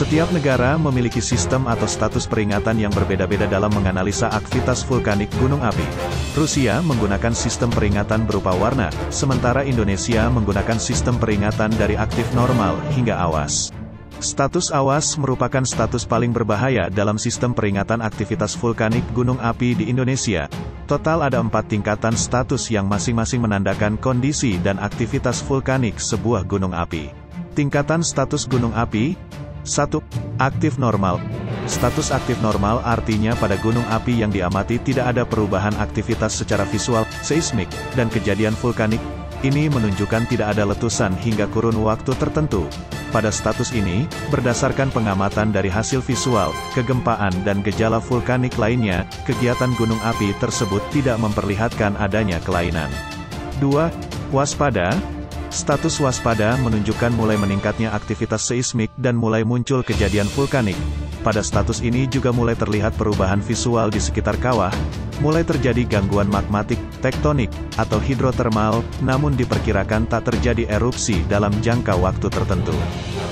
Setiap negara memiliki sistem atau status peringatan yang berbeda-beda dalam menganalisa aktivitas vulkanik gunung api. Rusia menggunakan sistem peringatan berupa warna, sementara Indonesia menggunakan sistem peringatan dari aktif normal hingga awas. Status awas merupakan status paling berbahaya dalam sistem peringatan aktivitas vulkanik gunung api di Indonesia. Total ada 4 tingkatan status yang masing-masing menandakan kondisi dan aktivitas vulkanik sebuah gunung api. Tingkatan status gunung api. 1. Aktif normal. Status aktif normal artinya pada gunung api yang diamati tidak ada perubahan aktivitas secara visual, seismik, dan kejadian vulkanik. Ini menunjukkan tidak ada letusan hingga kurun waktu tertentu. Pada status ini, berdasarkan pengamatan dari hasil visual, kegempaan dan gejala vulkanik lainnya, kegiatan gunung api tersebut tidak memperlihatkan adanya kelainan. 2. Waspada. Status waspada menunjukkan mulai meningkatnya aktivitas seismik dan mulai muncul kejadian vulkanik. Pada status ini juga mulai terlihat perubahan visual di sekitar kawah, mulai terjadi gangguan magmatik, tektonik, atau hidrotermal, namun diperkirakan tak terjadi erupsi dalam jangka waktu tertentu.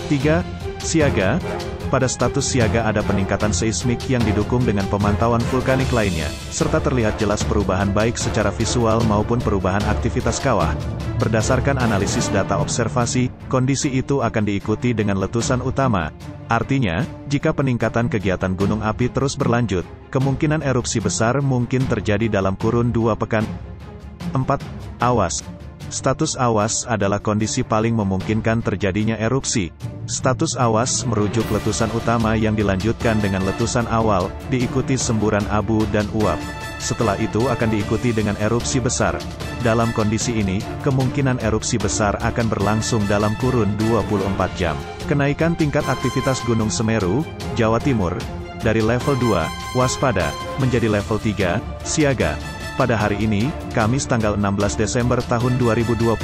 3. Siaga. Pada status siaga ada peningkatan seismik yang didukung dengan pemantauan vulkanik lainnya, serta terlihat jelas perubahan baik secara visual maupun perubahan aktivitas kawah. Berdasarkan analisis data observasi, kondisi itu akan diikuti dengan letusan utama. Artinya, jika peningkatan kegiatan gunung api terus berlanjut, kemungkinan erupsi besar mungkin terjadi dalam kurun 2 pekan. 4. Awas. Status awas adalah kondisi paling memungkinkan terjadinya erupsi. Status awas merujuk letusan utama yang dilanjutkan dengan letusan awal, diikuti semburan abu dan uap. Setelah itu akan diikuti dengan erupsi besar. Dalam kondisi ini, kemungkinan erupsi besar akan berlangsung dalam kurun 24 jam. Kenaikan tingkat aktivitas Gunung Semeru, Jawa Timur, dari level 2, waspada, menjadi level 3, siaga. Pada hari ini, Kamis tanggal 16 Desember tahun 2021,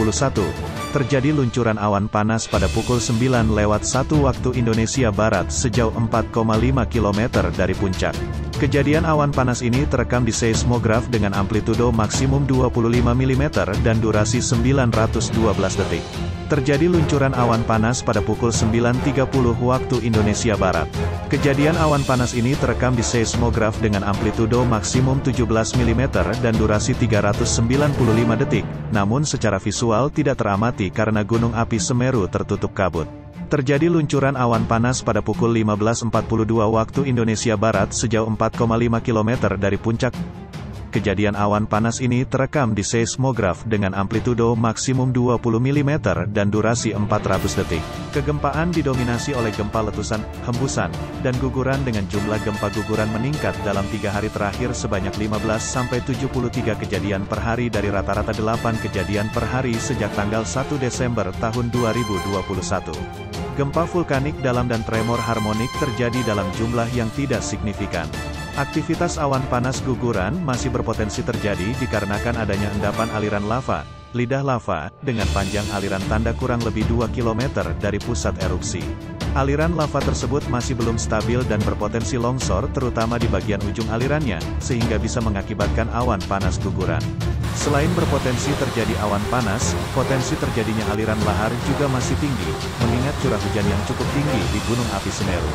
terjadi luncuran awan panas pada pukul 9:01 waktu Indonesia Barat sejauh 4,5 km dari puncak. Kejadian awan panas ini terekam di seismograf dengan amplitudo maksimum 25 mm dan durasi 912 detik. Terjadi luncuran awan panas pada pukul 9.30 waktu Indonesia Barat. Kejadian awan panas ini terekam di seismograf dengan amplitudo maksimum 17 mm dan durasi 395 detik, namun secara visual tidak teramati karena Gunung Api Semeru tertutup kabut. Terjadi luncuran awan panas pada pukul 15.42 waktu Indonesia Barat sejauh 4,5 km dari puncak. Kejadian awan panas ini terekam di seismograf dengan amplitudo maksimum 20 mm dan durasi 400 detik. Kegempaan didominasi oleh gempa letusan, hembusan, dan guguran dengan jumlah gempa guguran meningkat dalam 3 hari terakhir sebanyak 15-73 kejadian per hari dari rata-rata 8 kejadian per hari sejak tanggal 1 Desember tahun 2021. Gempa vulkanik dalam dan tremor harmonik terjadi dalam jumlah yang tidak signifikan. Aktivitas awan panas guguran masih berpotensi terjadi dikarenakan adanya endapan aliran lava, lidah lava, dengan panjang aliran tanda kurang lebih 2 km dari pusat erupsi. Aliran lava tersebut masih belum stabil dan berpotensi longsor terutama di bagian ujung alirannya, sehingga bisa mengakibatkan awan panas guguran. Selain berpotensi terjadi awan panas, potensi terjadinya aliran lahar juga masih tinggi, mengingat curah hujan yang cukup tinggi di Gunung Api Semeru.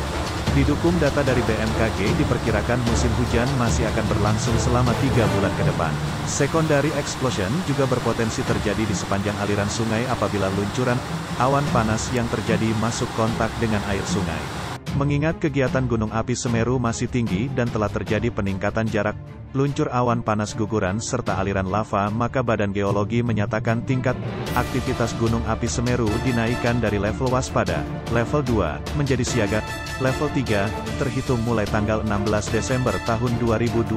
Didukung data dari BMKG diperkirakan musim hujan masih akan berlangsung selama 3 bulan ke depan. Secondary explosion juga berpotensi terjadi di sepanjang aliran sungai apabila luncuran awan panas yang terjadi masuk kontak dengan air sungai. Mengingat kegiatan Gunung Api Semeru masih tinggi dan telah terjadi peningkatan jarak luncur awan panas guguran serta aliran lava, maka Badan Geologi menyatakan tingkat aktivitas Gunung Api Semeru dinaikkan dari level waspada, level 2, menjadi siaga, level 3, terhitung mulai tanggal 16 Desember tahun 2021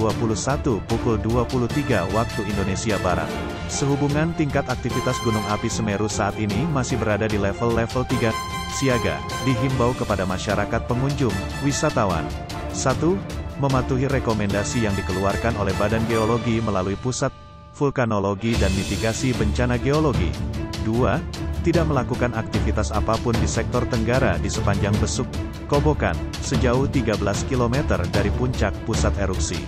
pukul 23 waktu Indonesia Barat. Sehubungan tingkat aktivitas Gunung Api Semeru saat ini masih berada di level 3, siaga, dihimbau kepada masyarakat pengunjung, wisatawan. 1. Mematuhi rekomendasi yang dikeluarkan oleh Badan Geologi melalui Pusat Vulkanologi dan Mitigasi Bencana Geologi. 2. Tidak melakukan aktivitas apapun di sektor tenggara di sepanjang besuk Kobokan, sejauh 13 km dari puncak pusat erupsi.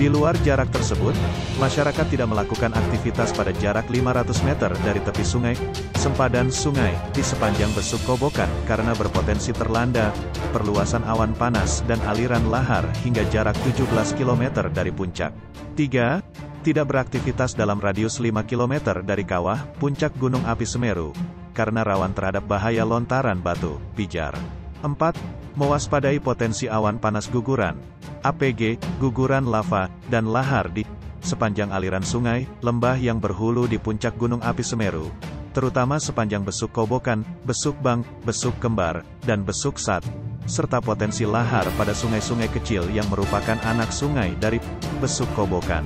Di luar jarak tersebut, masyarakat tidak melakukan aktivitas pada jarak 500 meter dari tepi sungai, sempadan sungai, di sepanjang Besuk Kobokan karena berpotensi terlanda, perluasan awan panas dan aliran lahar hingga jarak 17 km dari puncak. 3. Tidak beraktivitas dalam radius 5 km dari kawah, puncak Gunung Api Semeru, karena rawan terhadap bahaya lontaran batu, pijar. 4. Mewaspadai potensi awan panas guguran, APG, guguran lava, dan lahar di sepanjang aliran sungai, lembah yang berhulu di puncak Gunung Api Semeru, terutama sepanjang Besuk Kobokan, Besuk Bang, Besuk Kembar, dan Besuk Sat, serta potensi lahar pada sungai-sungai kecil yang merupakan anak sungai dari Besuk Kobokan.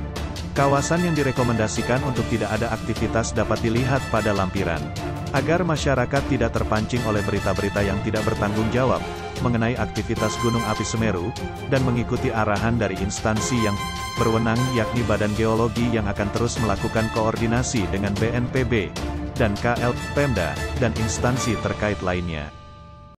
Kawasan yang direkomendasikan untuk tidak ada aktivitas dapat dilihat pada lampiran. Agar masyarakat tidak terpancing oleh berita-berita yang tidak bertanggung jawab mengenai aktivitas Gunung Api Semeru, dan mengikuti arahan dari instansi yang berwenang yakni Badan Geologi yang akan terus melakukan koordinasi dengan BNPB, dan KL, Pemda, dan instansi terkait lainnya.